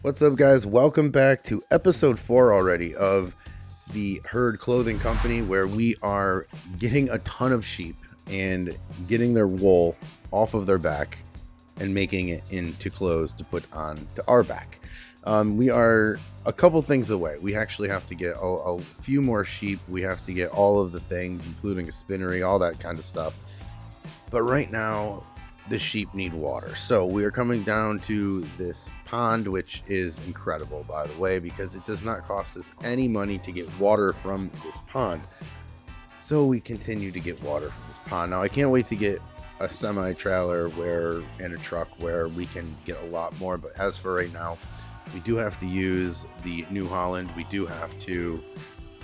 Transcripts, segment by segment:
What's up, guys? Welcome back to episode 4 already of the Herd Clothing Company, where we are getting a ton of sheep and getting their wool off of their back and making it into clothes to put on to our back. We are a couple things away. We actually have to get a few more sheep. We have to get all of the things, including a spinnery, all that kind of stuff. But right now, the sheep need water. So we are coming down to this pond, which is incredible, by the way, because it does not cost us any money to get water from this pond. So we continue to get water from this pond. Now I can't wait to get a semi trailer and a truck where we can get a lot more. But as for right now, we do have to use the New Holland. We do have to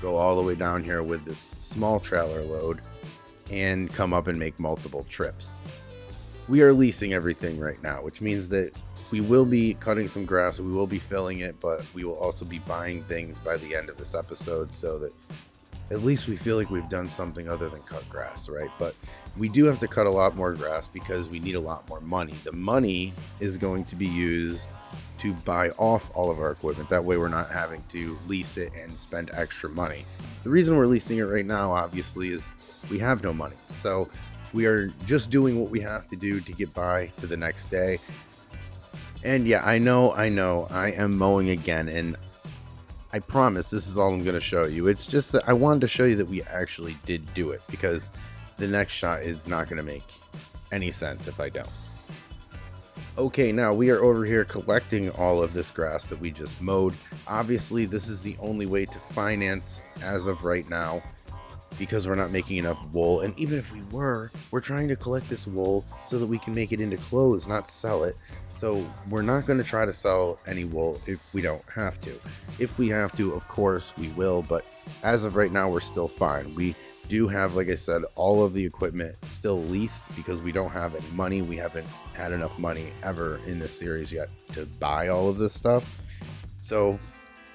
go all the way down here with this small trailer load and come up and make multiple trips. We are leasing everything right now, which means that we will be cutting some grass, we will be filling it, but we will also be buying things by the end of this episode so that at least we feel like we've done something other than cut grass, right? But we do have to cut a lot more grass because we need a lot more money. The money is going to be used to buy off all of our equipment. That way we're not having to lease it and spend extra money. The reason we're leasing it right now, obviously, is we have no money. So we are just doing what we have to do to get by to the next day. And yeah, I know, I am mowing again, and I promise this is all I'm going to show you. It's just that I wanted to show you that we actually did do it, because the next shot is not going to make any sense if I don't. Okay, now we are over here collecting all of this grass that we just mowed. Obviously, this is the only way to finance as of right now, because we're not making enough wool. And even if we were, we're trying to collect this wool so that we can make it into clothes, not sell it. So we're not going to try to sell any wool if we don't have to. If we have to, of course we will, but as of right now, we're still fine. We do have, like I said, all of the equipment still leased because we don't have any money. We haven't had enough money ever in this series yet to buy all of this stuff. So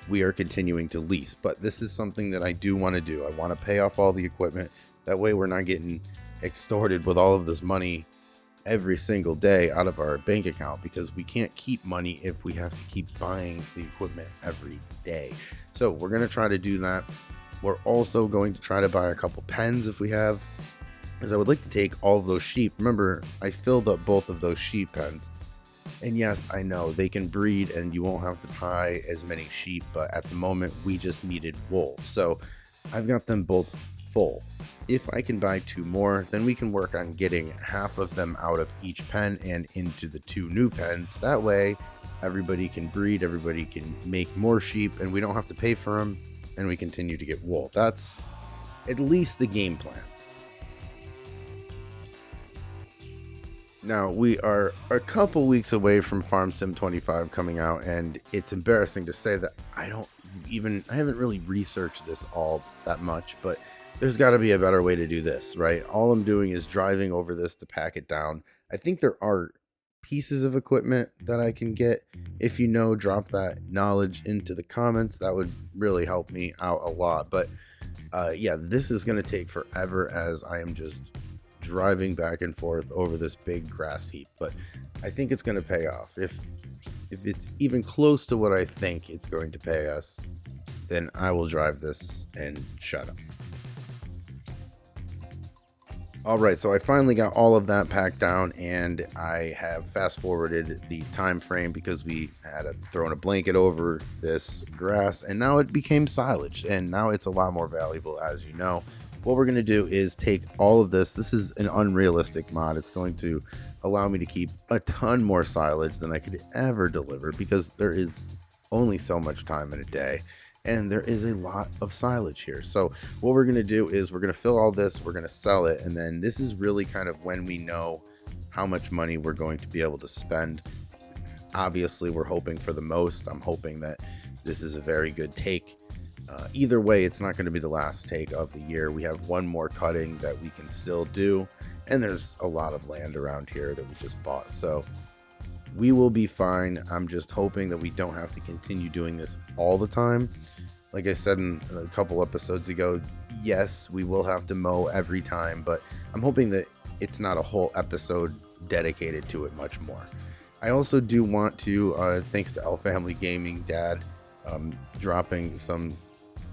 we are continuing to lease, but this is something that I do want to do. I want to pay off all the equipment. That way we're not getting extorted with all of this money every single day out of our bank account, because we can't keep money if we have to keep buying the equipment every day. So we're going to try to do that. We're also going to try to buy a couple pens if we have, because I would like to take all of those sheep. Remember, I filled up both of those sheep pens. And yes, I know they can breed and you won't have to buy as many sheep, but at the moment we just needed wool. So I've got them both full. If I can buy 2 more, then we can work on getting half of them out of each pen and into the 2 new pens. That way everybody can breed, everybody can make more sheep, and we don't have to pay for them, and we continue to get wool. That's at least the game plan. Now, we are a couple weeks away from Farm Sim 25 coming out, and it's embarrassing to say that I haven't really researched this all that much, but there's got to be a better way to do this, right? All I'm doing is driving over this to pack it down. I think there are pieces of equipment that I can get. If you know, drop that knowledge into the comments. That would really help me out a lot. But yeah, this is going to take forever as I am just driving back and forth over this big grass heap, but I think it's going to pay off. If it's even close to what I think it's going to pay us, then I will drive this and shut up. All right, so I finally got all of that packed down, and I have fast forwarded the time frame because we had thrown a blanket over this grass, and now it became silage, and now it's a lot more valuable, as you know. What we're going to do is take all of this. This is an unrealistic mod. It's going to allow me to keep a ton more silage than I could ever deliver, because there is only so much time in a day, and there is a lot of silage here. So what we're going to do is we're going to fill all this, we're going to sell it, and then this is really kind of when we know how much money we're going to be able to spend. Obviously, we're hoping for the most. I'm hoping that this is a very good take. Either way, it's not going to be the last take of the year. We have one more cutting that we can still do, and there's a lot of land around here that we just bought, so we will be fine. I'm just hoping that we don't have to continue doing this all the time. Like I said in a couple episodes ago, yes, we will have to mow every time, but I'm hoping that it's not a whole episode dedicated to it much more. I also do want to, thanks to L Family Gaming Dad, dropping some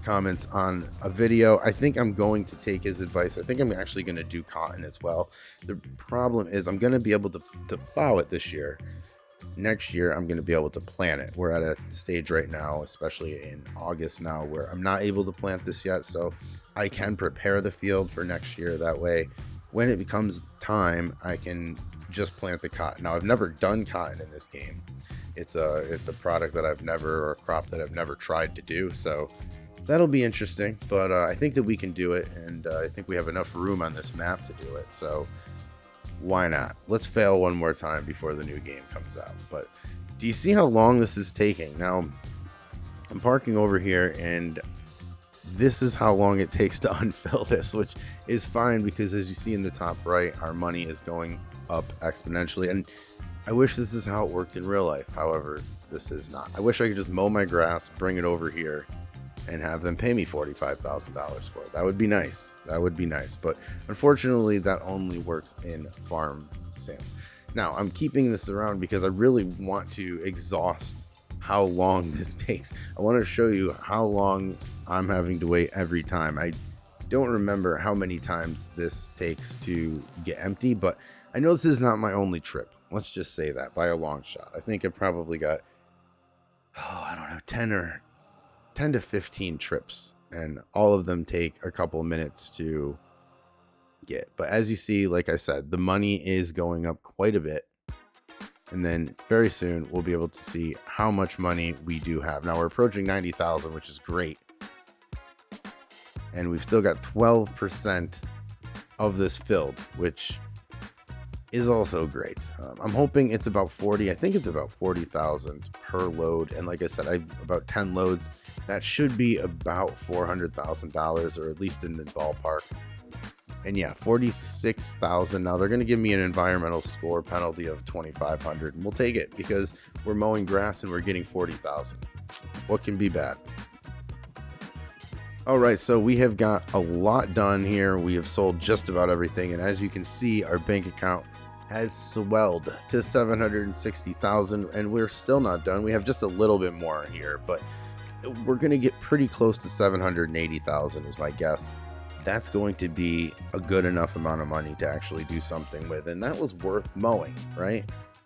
comments on a video. I think I'm going to take his advice. I think I'm actually going to do cotton as well. The problem is I'm going to be able to plow it this year. Next year, I'm going to be able to plant it. We're at a stage right now, especially in August now, where I'm not able to plant this yet. So I can prepare the field for next year. That way, when it becomes time, I can just plant the cotton. Now, I've never done cotton in this game. It's a product that I've never, or a crop that I've never tried to do. So that'll be interesting, but I think that we can do it. And I think we have enough room on this map to do it. So why not? Let's fail one more time before the new game comes out. But do you see how long this is taking? Now, I'm parking over here, and this is how long it takes to unfill this, which is fine because as you see in the top right, our money is going up exponentially. And I wish this is how it worked in real life. However, this is not. I wish I could just mow my grass, bring it over here, and have them pay me $45,000 for it. That would be nice. That would be nice. But unfortunately, that only works in Farm Sim. Now, I'm keeping this around because I really want to exhaust how long this takes. I want to show you how long I'm having to wait every time. I don't remember how many times this takes to get empty, but I know this is not my only trip. Let's just say that by a long shot. I think I probably got, I don't know, 10 to 15 trips, and all of them take a couple minutes to get. But as you see, like I said, the money is going up quite a bit, and then very soon we'll be able to see how much money we do have. Now we're approaching 90,000, which is great, and we've still got 12% of this filled, which is also great. I'm hoping it's about 40. I think it's about 40,000 per load, and like I said, about 10 loads. That should be about $400,000, or at least in the ballpark. And yeah, 46,000. Now they're going to give me an environmental score penalty of 2,500, and we'll take it because we're mowing grass and we're getting 40,000. What can be bad? All right, so we have got a lot done here. We have sold just about everything, and as you can see, our bank account has swelled to 760,000, and we're still not done. We have just a little bit more here, but we're going to get pretty close to 780,000 is my guess. That's going to be a good enough amount of money to actually do something with, and that was worth mowing, right?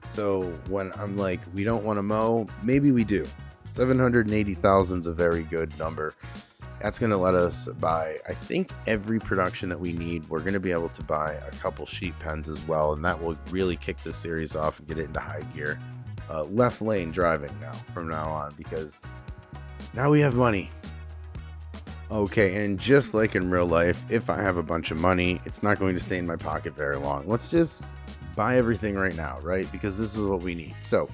So when I'm like, we don't want to mow, maybe we do. 780,000 is a very good number. That's going to let us buy, I think, every production that we need. We're going to be able to buy a couple sheep pens as well, and that will really kick this series off and get it into high gear. Left lane driving now from now on, because now we have money. Okay, and just like in real life, if I have a bunch of money, it's not going to stay in my pocket very long. Let's just buy everything right now, right? Because this is what we need. So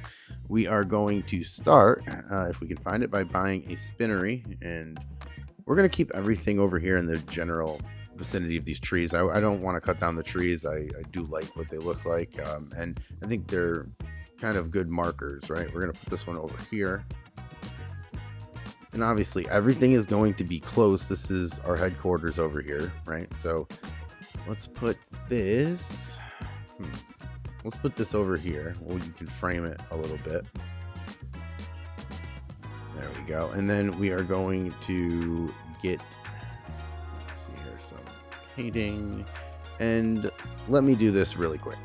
we are going to start, if we can find it, by buying a spinnery, and we're going to keep everything over here in the general vicinity of these trees. I don't want to cut down the trees. I do like what they look like, and I think they're kind of good markers, right? We're going to put this one over here. And obviously, everything is going to be close. This is our headquarters over here, right? So let's put this... Let's put this over here. Well, you can frame it a little bit. There we go. And then we are going to get, let's see here, some painting. And let me do this really quick.